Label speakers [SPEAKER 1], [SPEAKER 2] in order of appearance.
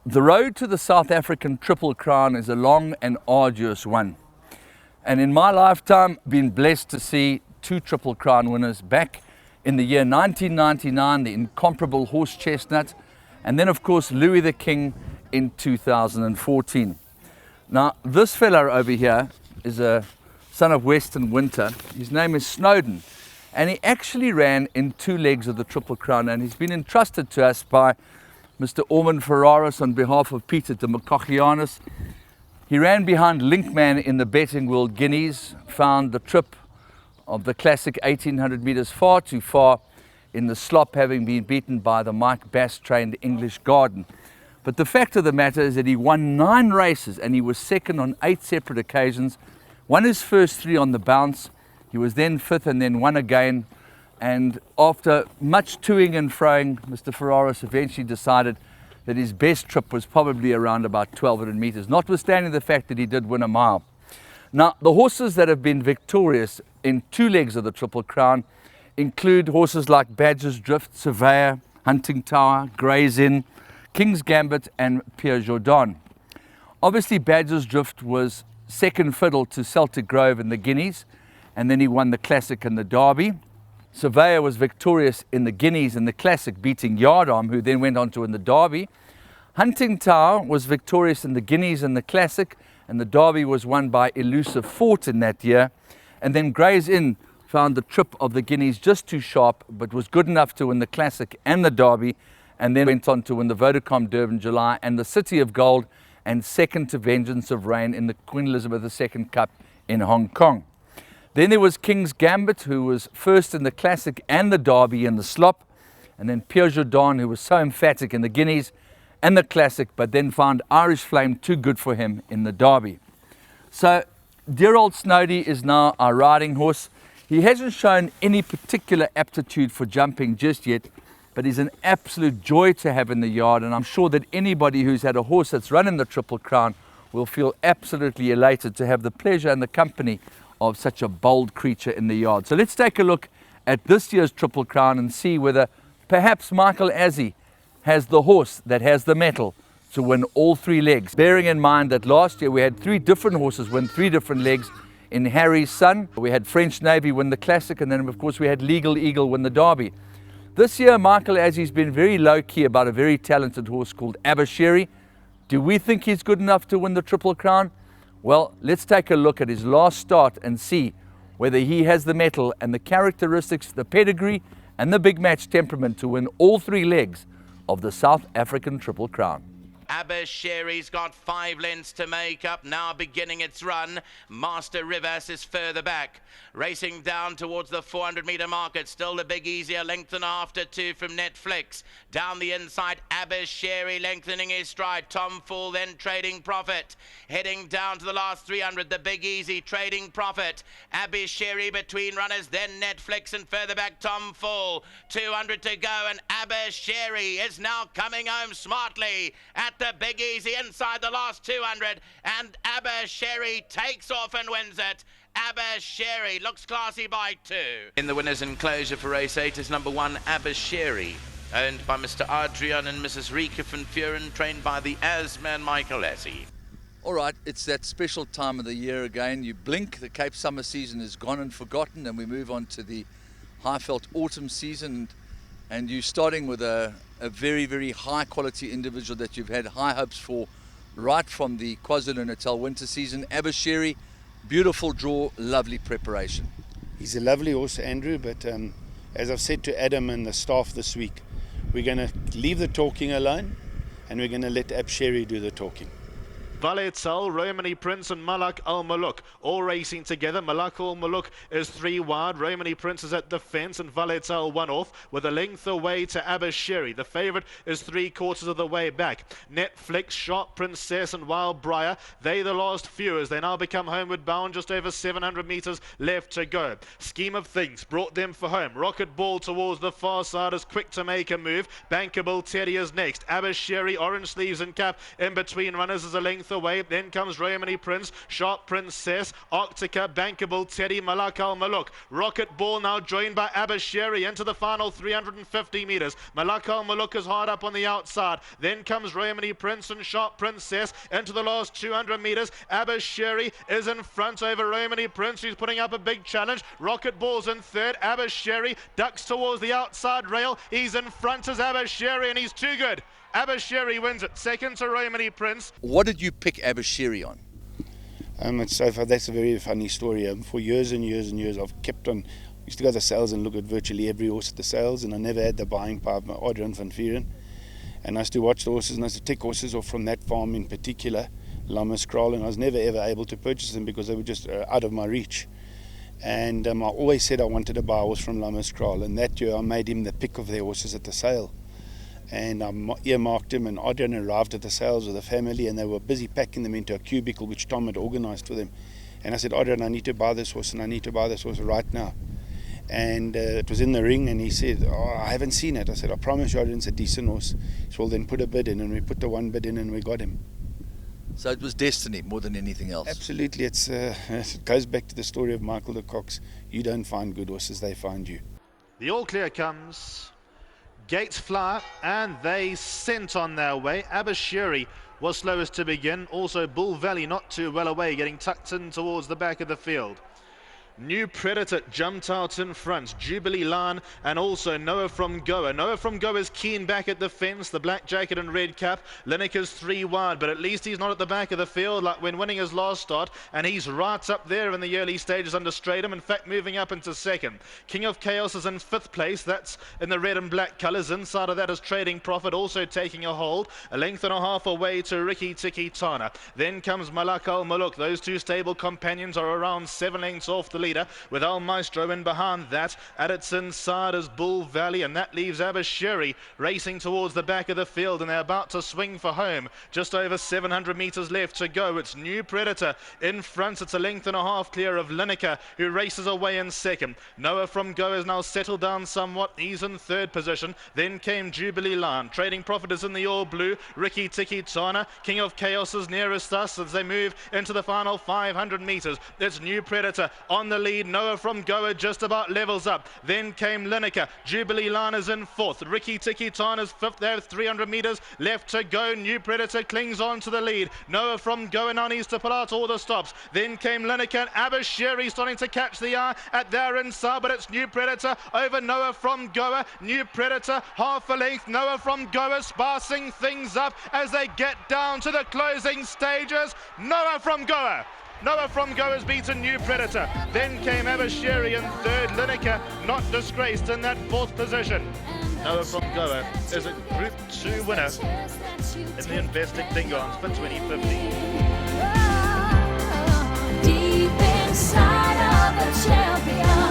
[SPEAKER 1] The road to the South African Triple Crown is a long and arduous one. And in my lifetime, been blessed to see two Triple Crown winners back in the year 1999, the incomparable horse Chestnut, and then of course Louis the King in 2014. Now this fellow over here is a son of Western Winter. His name is Snowden, and he actually ran in two legs of the Triple Crown, and he's been entrusted to us by Mr. Ormond Ferraris on behalf of Peter de Macochianus. He ran behind Linkman in the Betting World Guineas, found the trip of the classic 1800 meters far too far in the slop, having been beaten by the Mike Bass trained English Garden. But the fact of the matter is that he won 9 races and he was second on 8 separate occasions, won his first 3 on the bounce. He was then 5th and then won again. And after much toing and froing, Mr. Ferraris eventually decided that his best trip was probably around about 1200 meters, notwithstanding the fact that he did win a mile. Now, the horses that have been victorious in 2 legs of the Triple Crown include horses like Badger's Drift, Surveyor, Hunting Tower, Gray's Inn, King's Gambit and Pierre Jourdan. Obviously, Badger's Drift was second fiddle to Celtic Grove in the Guineas, and then he won the Classic and the Derby. Surveyor was victorious in the Guineas and the Classic, beating Yardarm, who then went on to win the Derby. Hunting Tower was victorious in the Guineas and the Classic, and the Derby was won by Elusive Fort in that year. And then Gray's Inn found the trip of the Guineas just too sharp, but was good enough to win the Classic and the Derby, and then went on to win the Vodacom Durban July and the City of Gold, and second to Vengeance of Rain in the Queen Elizabeth II Cup in Hong Kong. Then there was King's Gambit, who was first in the Classic and the Derby in the slop, and then Pierre Jourdan, who was so emphatic in the Guineas and the Classic, but then found Irish Flame too good for him in the Derby. So dear old Snowdy is now our riding horse. He hasn't shown any particular aptitude for jumping just yet, but he's an absolute joy to have in the yard, and I'm sure that anybody who's had a horse that's run in the Triple Crown will feel absolutely elated to have the pleasure and the company of such a bold creature in the yard. So let's take a look at this year's Triple Crown and see whether perhaps Michael Azzi has the horse that has the mettle to win all 3 legs. Bearing in mind that last year we had 3 different horses win 3 different legs. In Harry's Son, we had French Navy win the Classic, and then of course we had Legal Eagle win the Derby. This year Michael Azzi's been very low-key about a very talented horse called Abashiri. Do we think he's good enough to win the Triple Crown? Well, let's take a look at his last start and see whether he has the mettle and the characteristics, the pedigree and the big match temperament to win all 3 legs of the South African Triple Crown.
[SPEAKER 2] Abashiri's got 5 lengths to make up, now beginning its run. Master Rivas is further back, racing down towards the 400-meter market. Still the big easy, a length and a half to 2 from Netflix. Down the inside, Abashiri lengthening his stride. Tom Fool then Trading Profit. Heading down to the last 300, the big easy, Trading Profit. Abashiri between runners, then Netflix, and further back Tom Fool. 200 to go, and Abashiri is now coming home smartly at the big easy inside the last 200, and Abashiri takes off and wins it. Abashiri looks classy by 2. In the winner's enclosure for race 8 is number 1 Abashiri, owned by Mr. Adrian and Mrs. Rika van Vuren, trained by the Asman Michael Azzi.
[SPEAKER 1] All right, it's that special time of the year again. You blink, the Cape summer season is gone and forgotten, and we move on to the Highveld autumn season. And you're starting with a very, very high quality individual that you've had high hopes for right from the KwaZulu-Natal winter season. Abashiri, beautiful draw, lovely preparation.
[SPEAKER 3] He's a lovely horse, Andrew, but as I've said to Adam and the staff this week, we're going to leave the talking alone and we're going to let Abashiri do the talking.
[SPEAKER 4] Valetzal, Romani Prince and Malak Al Maluk all racing together. Malak Al Maluk is 3 wide. Romani Prince is at the fence and Valetzal 1 off with a length away to Abashiri. The favourite is 3/4 of the way back. Netflix, Sharp Princess and Wild Briar, they the last few as they now become homeward bound. Just over 700 metres left to go. Scheme of Things brought them for home. Rocket Ball towards the far side is quick to make a move. Bankable Teddy is next. Abashiri, Orange Sleeves and Cap in between runners is a length away. Then comes Romany Prince, Sharp Princess, Octica, Bankable, Teddy, Malak Al Maluk. Rocket Ball now joined by Abashiri into the final 350 meters. Malak Al Maluk is hard up on the outside. Then comes Romany Prince and Sharp Princess into the last 200 meters. Abashiri is in front over Romany Prince, who's putting up a big challenge. Rocket Ball's in third. Abashiri ducks towards the outside rail. He's in front as Abashiri, and he's too good. Abashiri wins it. Second to Romany Prince.
[SPEAKER 1] What did you pick Abashiri on?
[SPEAKER 3] That's a very funny story. For years and years and years, I've kept on. Used to go to the sales and look at virtually every horse at the sales, and I never had the buying power of Adrian van Vieren. And I used to watch the horses, and I used to take horses off from that farm in particular, Lammas Kraal, and I was never ever able to purchase them because they were just out of my reach. And I always said I wanted to buy a horse from Lammas Kraal, and that year I made him the pick of their horses at the sale. And I earmarked him, and Adrian arrived at the sales with a family, and they were busy packing them into a cubicle which Tom had organised for them. And I said, Adrian, I need to buy this horse, and I need to buy this horse right now. And it was in the ring, and he said, I haven't seen it. I said, I promise you, Adrian, it's a decent horse. So well, then put a bid in, and we put the one bid in, and we got him.
[SPEAKER 1] So it was destiny more than anything else.
[SPEAKER 3] Absolutely. It goes back to the story of Michael de Cox. You don't find good horses, they find you.
[SPEAKER 4] The all clear comes. Gates fly, and they sent on their way. Abashiri was slowest to begin. Also Bull Valley not too well away, getting tucked in towards the back of the field. New Predator jumped out in front, Jubilee Lan, and also Noah from Goa. Noah from Goa is keen back at the fence, the black jacket and red cap. Lineker's 3 wide, but at least he's not at the back of the field like when winning his last start, and he's right up there in the early stages under Stratum, in fact moving up into second. King of Chaos is in 5th place, that's in the red and black colours. Inside of that is Trading Profit also taking a hold, a length and a half away to Ricky Tiki Tana. Then comes Malak Al Maluk. Those two stable companions are around 7 lengths off the leader, with El Maestro in behind that. At its inside is Bull Valley, and that leaves Abashiri racing towards the back of the field, and they're about to swing for home. Just over 700 meters left to go. It's New Predator in front. It's a length and a half clear of Lineker, who races away in second. Noah from Go has now settled down somewhat. He's in 3rd position. Then came Jubilee Line. Trading Profit is in the all blue. Ricky Tiki Tana, King of Chaos, is nearest us as they move into the final 500 meters. It's New Predator on the lead. Noah from Goa just about levels up. Then came Lineker. Jubilee Line is in 4th. Ricky Tiki Tan is 5th. There 300 meters left to go. New Predator clings on to the lead. Noah from Goa now needs to pull out all the stops. Then came Lineker, and Abashiri starting to catch the eye at their inside, but it's New Predator over Noah from Goa. New Predator half a length. Noah from Goa sparcing things up as they get down to the closing stages. Noah from Goa has beaten New Predator. Then came Abashiri in 3rd. Lineker not disgraced in that 4th position. Noah from Goa is a Group 2 winner in the Investing Dingoons for 2015.
[SPEAKER 5] Deep inside of a champion.